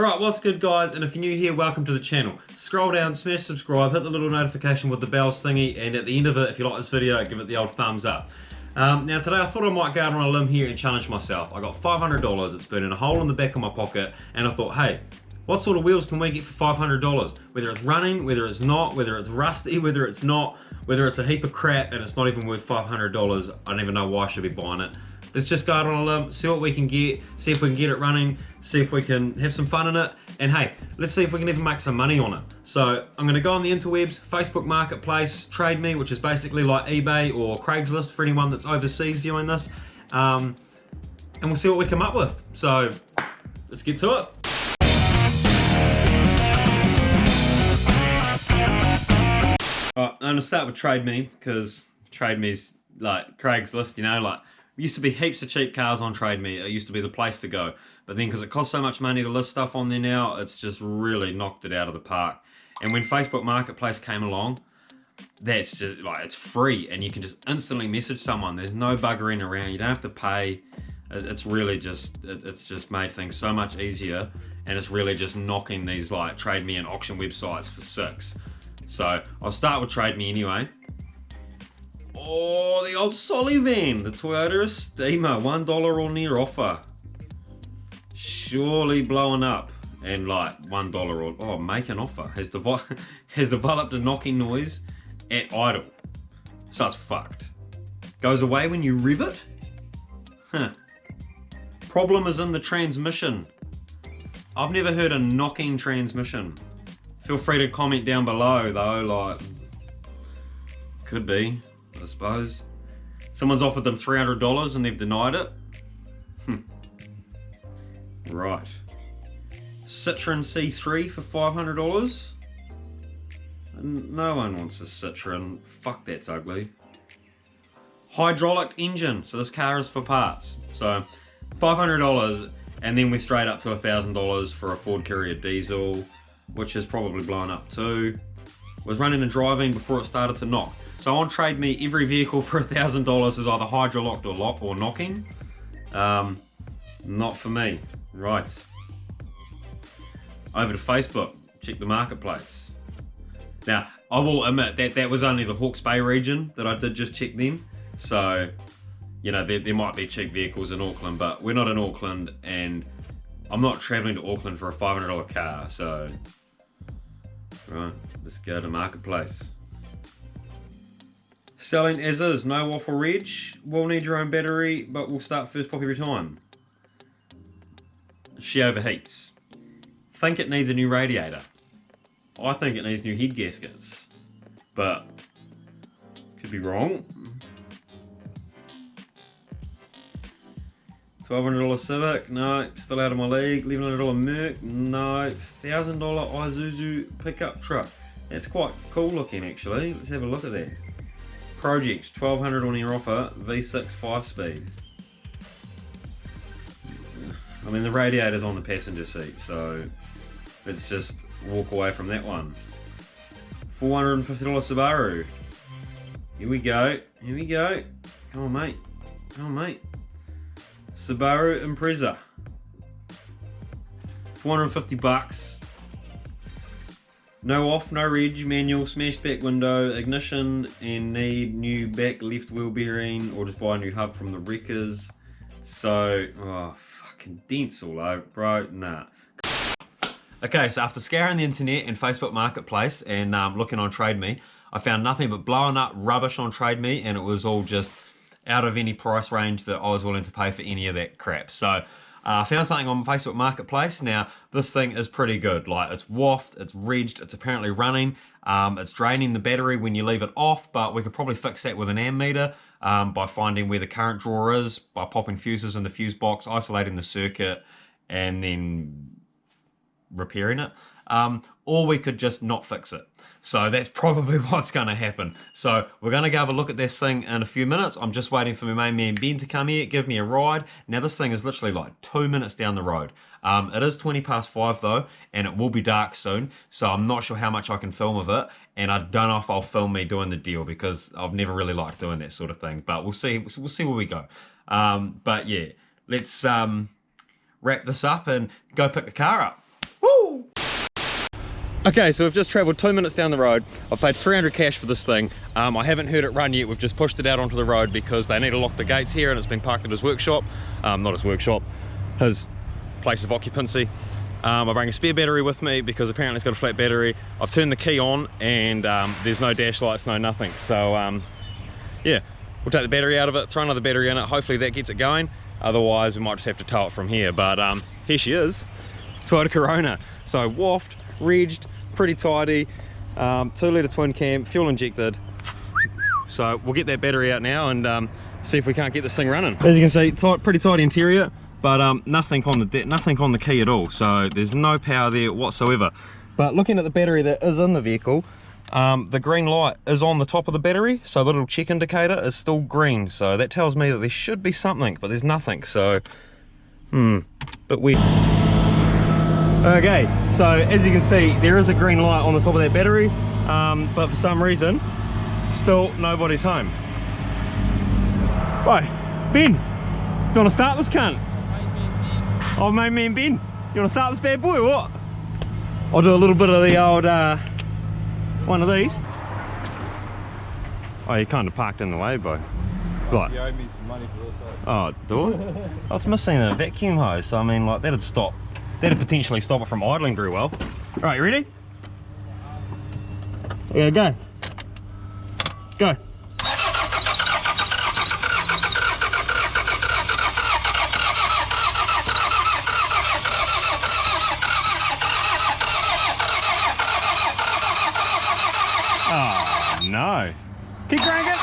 Alright, what's good guys, and if you're new here, welcome to the channel. Scroll down, smash subscribe, hit the little notification with the bells thingy, and at the end of it, if you like this video, give it the old thumbs up. Now today I thought I might go out on a limb here and challenge myself. I got $500, it's burning a hole in the back of my pocket, and I thought, hey, what sort of wheels can we get for $500? Whether it's running, whether it's not, whether it's rusty, whether it's not, whether it's a heap of crap and it's not even worth $500, I don't even know why I should be buying it. Let's just go out on a limb, see what we can get, see if we can get it running, see if we can have some fun in it, and hey, let's see if we can even make some money on it. So I'm gonna go on the interwebs, Facebook Marketplace, Trade Me, which is basically like eBay or Craigslist for anyone that's overseas viewing this, and we'll see what we come up with. So let's get to it. Alright, I'm gonna start with Trade Me, because Trade Me's like Craigslist, you know, like used to be heaps of cheap cars on Trade Me. It used to be the place to go. But then because it costs so much money to list stuff on there now, it's just really knocked it out of the park. And when Facebook Marketplace came along, that's just like, it's free and you can just instantly message someone. There's no buggering around. You don't have to pay. It's really just, it's just made things so much easier, and it's really just knocking these like Trade Me and auction websites for six. So I'll start with Trade Me anyway. Oh, the old Solly van, the Toyota Estima, $1 or near offer. Surely blowing up. And like $1 or, oh, make an offer. Has developed a knocking noise at idle. So it's fucked. Goes away when you rev it? Huh. Problem is in the transmission. I've never heard a knocking transmission. Feel free to comment down below though, like, could be. I suppose. Someone's offered them $300 and they've denied it. Right. Citroen C3 for $500. No one wants a Citroen. Fuck, that's ugly. Hydraulic engine. So this car is for parts. So $500, and then we're straight up to $1,000 for a Ford Courier diesel, which is probably blown up too. Was running and driving before it started to knock. So on Trade Me, every vehicle for $1,000 is either hydrolocked or knocking. Not for me. Right. Over to Facebook. Check the marketplace. Now, I will admit that that was only the Hawke's Bay region that I did just check them. So, you know, there might be cheap vehicles in Auckland, but we're not in Auckland, and I'm not traveling to Auckland for a $500 car. So, right, let's go to marketplace. Selling as is, no waffle reg. Will need your own battery, but we'll start first pop every time. She overheats. Think it needs a new radiator. I think it needs new head gaskets, but could be wrong. $1,200 Civic, no, still out of my league. $1,100 Merc, no. $1,000 Isuzu pickup truck. That's quite cool looking actually. Let's have a look at that. Project, $1,200 on your offer, V6 5-speed. I mean, the radiator's on the passenger seat, so let's just walk away from that one. $450 Subaru. Here we go, here we go. Come on, mate. Come on, mate. Subaru Impreza. $450. No off, no reg, manual, smashed back window, ignition, and need new back left wheel bearing, or just buy a new hub from the wreckers. So, oh, fucking dents all over, bro, nah. Okay, so after scouring the internet and Facebook Marketplace and looking on Trade Me, I found nothing but blowing up rubbish on Trade Me, and it was all just out of any price range that I was willing to pay for any of that crap. So, I found something on Facebook Marketplace. Now, this thing is pretty good. Like, it's waffed, it's regged, it's apparently running. It's draining the battery when you leave it off, but we could probably fix that with an ammeter by finding where the current draw is, by popping fuses in the fuse box, isolating the circuit, and then repairing it. Or we could just not fix it. So that's probably what's going to happen. So we're going to go have a look at this thing in a few minutes. I'm just waiting for my main man Ben to come here, give me a ride. Now this thing is literally like 2 minutes down the road. It is 5:20 though, and it will be dark soon. So I'm not sure how much I can film of it. And I don't know if I'll film me doing the deal, because I've never really liked doing that sort of thing. But we'll see where we go. But yeah, let's wrap this up and go pick the car up. Woo! Okay, so we've just travelled 2 minutes down the road. I've paid 300 cash for this thing. I haven't heard it run yet. We've just pushed it out onto the road because they need to lock the gates here and it's been parked at his workshop. Not his workshop, his place of occupancy. I bring a spare battery with me because apparently it's got a flat battery. I've turned the key on and there's no dash lights, no nothing. So yeah, we'll take the battery out of it, throw another battery in it. Hopefully that gets it going. Otherwise we might just have to tow it from here. But here she is, Toyota Corona. So waft, regged, pretty tidy, 2-litre twin cam, fuel injected. So we'll get that battery out now and see if we can't get this thing running. As you can see, pretty tidy interior, but nothing on the key at all. So there's no power there whatsoever. But looking at the battery that is in the vehicle, the green light is on the top of the battery, so the little check indicator is still green. So that tells me that there should be something, but there's nothing. So, but we. Okay, so as you can see, there is a green light on the top of that battery, but for some reason, still nobody's home. Right, Ben, do you want to start this cunt? Oh, mate, me and Ben. You want to start this bad boy or what? I'll do a little bit of the old, one of these. Oh, you kind of parked in the way, bro. It's like, you owe me some money for this, oh, do I? I was missing a vacuum hose, so I mean, like, that'd potentially stop it from idling very well. All right, you ready? Yeah, go. Go. Oh, no. Keep cranking.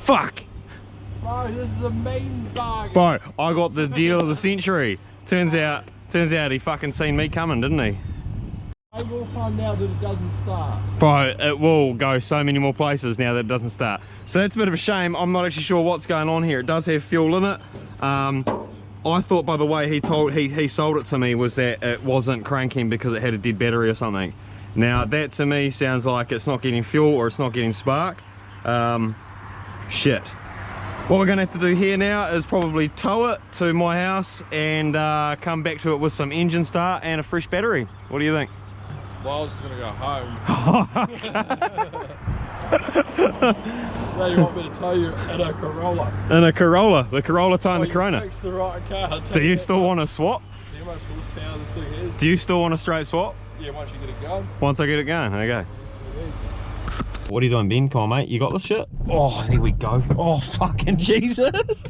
Fuck! Bro, this is a mean bargain. Bro, I got the deal of the century. Turns out he fucking seen me coming, didn't he? I will find out that it doesn't start. Bro, it will go so many more places now that it doesn't start. So that's a bit of a shame. I'm not actually sure what's going on here. It does have fuel in it. I thought by the way he sold it to me was that it wasn't cranking because it had a dead battery or something. Now that to me sounds like it's not getting fuel or it's not getting spark. Shit. What we're gonna have to do here now is probably tow it to my house and come back to it with some engine start and a fresh battery. What do you think? Well, I was just gonna go home. So you want me to tow you in a Corolla? In a Corolla, the Corolla towing the Corona. Fix the right car. Do you still want to swap? See how much horsepower this thing is? Do you still want a straight swap? Yeah, once you get it going. Once I get it going, okay. What are you doing, Ben? Come on, mate. You got this shit? Oh, there we go. Oh, fucking Jesus.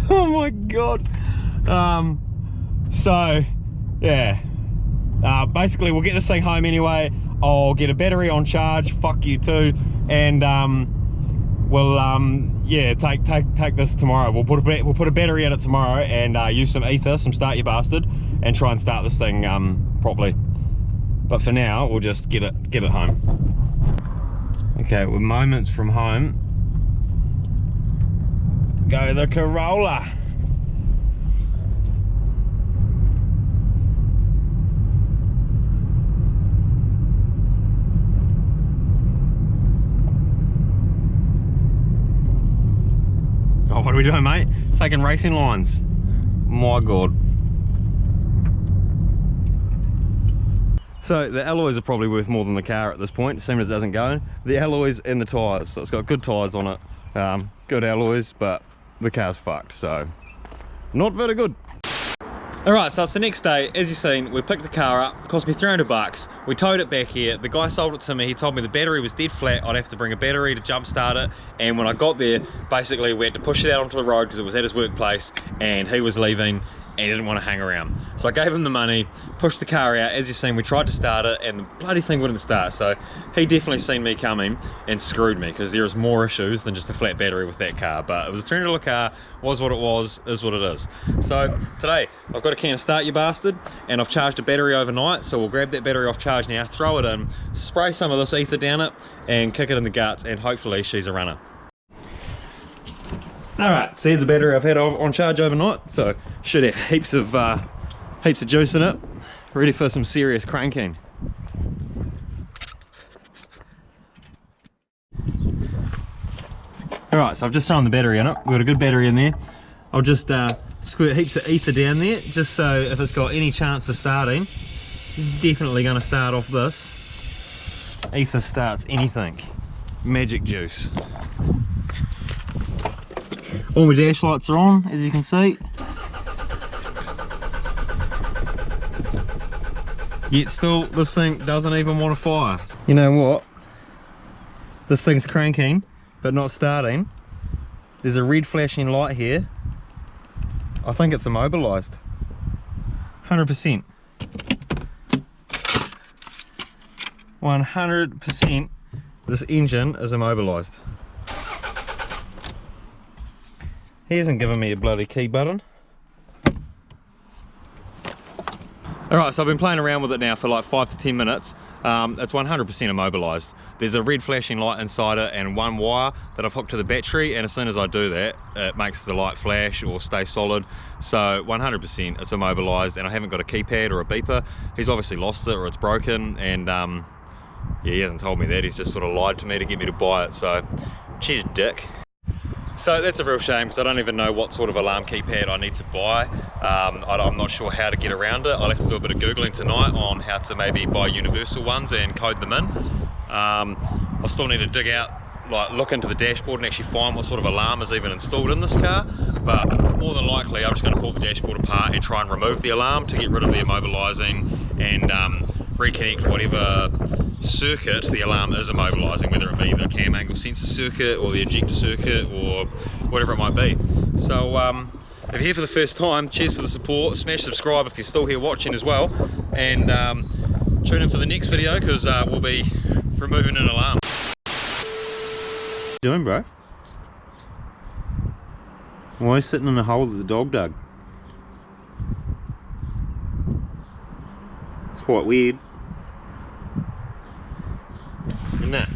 Oh my God. So, yeah. Basically, we'll get this thing home anyway. I'll get a battery on charge. Fuck you too. And we'll yeah, take this tomorrow. We'll put a battery in it tomorrow and use some ether, some Start You Bastard, and try and start this thing properly. But for now, we'll just get it home. Okay, we're moments from home. Go the Corolla. Oh, what are we doing, mate? Taking racing lines. My God. So the alloys are probably worth more than the car at this point, seeing as it doesn't go. The alloys and the tyres, so it's got good tyres on it, good alloys, but the car's fucked, so not very good. Alright, so it's the next day. As you've seen, we picked the car up. It cost me 300 bucks. We towed it back here. The guy sold it to me. He told me the battery was dead flat. I'd have to bring a battery to jump start it. And when I got there, basically we had to push it out onto the road because it was at his workplace and he was leaving and he didn't want to hang around. So I gave him the money, pushed the car out. As you've seen, we tried to start it and the bloody thing wouldn't start. So he definitely seen me coming and screwed me because there is more issues than just a flat battery with that car. But it was a $300 car, was what it was, is what it is. So today, I've got a can of Start You Bastard and I've charged a battery overnight. So we'll grab that battery off charge now, throw it in, spray some of this ether down it and kick it in the guts and hopefully she's a runner. Alright, so here's the battery I've had on charge overnight, so should have heaps of juice in it, ready for some serious cranking. Alright, so I've just thrown the battery in it, we've got a good battery in there. I'll just squirt heaps of ether down there, just so if it's got any chance of starting, it's definitely going to start off this. Ether starts anything. Magic juice. All my dash lights are on, as you can see. Yet still, this thing doesn't even want to fire. You know what? This thing's cranking, but not starting. There's a red flashing light here. I think it's immobilized. 100%. 100% this engine is immobilized. He hasn't given me a bloody key button. Alright, so I've been playing around with it now for like 5 to 10 minutes. It's 100% immobilized. There's a red flashing light inside it and one wire that I've hooked to the battery, and as soon as I do that, it makes the light flash or stay solid. So 100% it's immobilized, and I haven't got a keypad or a beeper. He's obviously lost it or it's broken, and yeah, he hasn't told me that. He's just sort of lied to me to get me to buy it, so cheers, dick. So that's a real shame because I don't even know what sort of alarm keypad I need to buy. I'm not sure how to get around it. I'll have to do a bit of Googling tonight on how to maybe buy universal ones and code them in. I'll still need to dig out, like look into the dashboard and actually find what sort of alarm is even installed in this car. But more than likely I'm just going to pull the dashboard apart and try and remove the alarm to get rid of the immobilizing and reconnect whatever circuit the alarm is immobilizing, whether it be the cam angle sensor circuit or the ejector circuit or whatever it might be. So if you're here for the first time, cheers for the support. Smash subscribe if you're still here watching as well, and tune in for the next video because we'll be removing an alarm. What are you doing, bro? Why are you sitting in the hole that the dog dug? It's quite weird. Isn't it?